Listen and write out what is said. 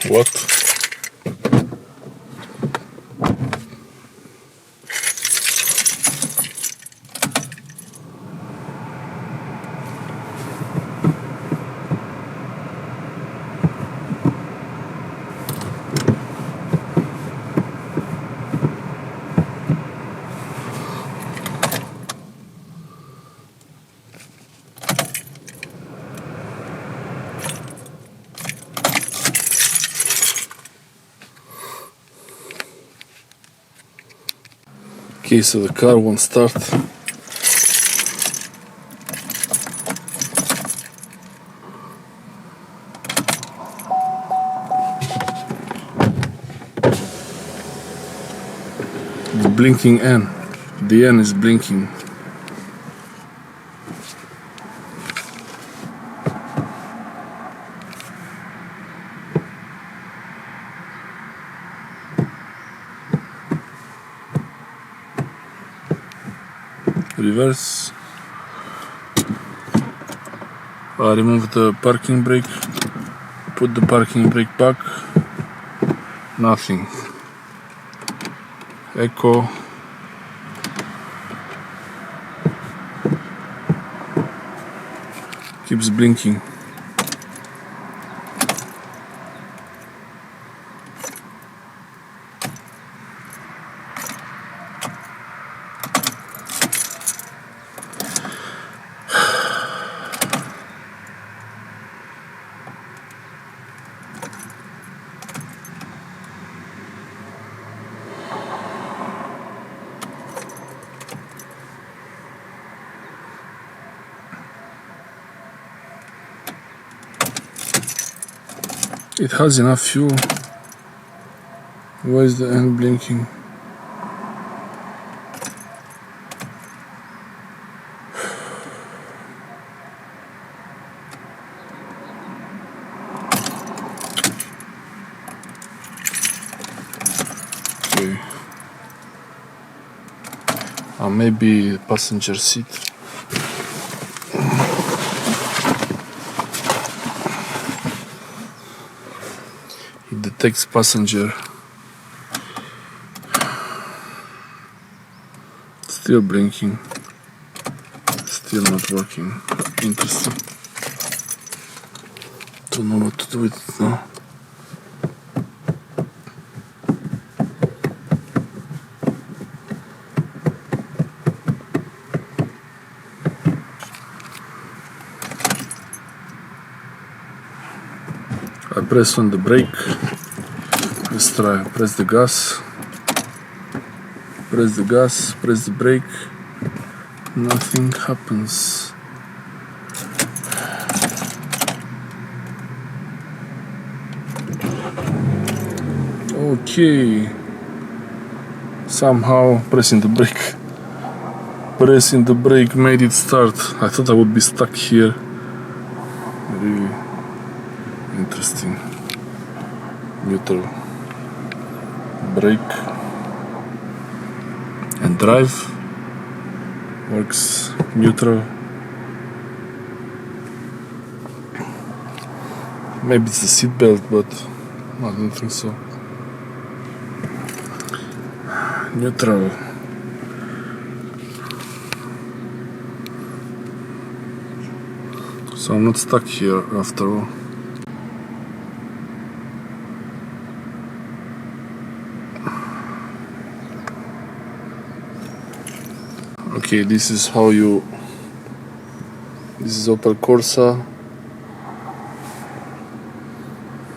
What? Okay, so the car won't start. The blinking N. The N is blinking. Reverse. Remove the parking brake. Put the parking brake back. Nothing. Echo. Keeps blinking. It has enough fuel. Why is the N blinking? Okay. Maybe passenger seat. It detects passenger. Still blinking. Still not working. Interesting. Don't know what to do with it now. I press on the brake. Let's try. Press the gas. Press the gas. Press the brake. Nothing happens. Okay. Somehow pressing the brake made it start. I thought I would be stuck here. Really interesting. Neutral. Brake and drive works neutral. Maybe it's the seat belt, but I don't think so. Neutral. So I'm not stuck here after all. Okay, this is Opel Corsa.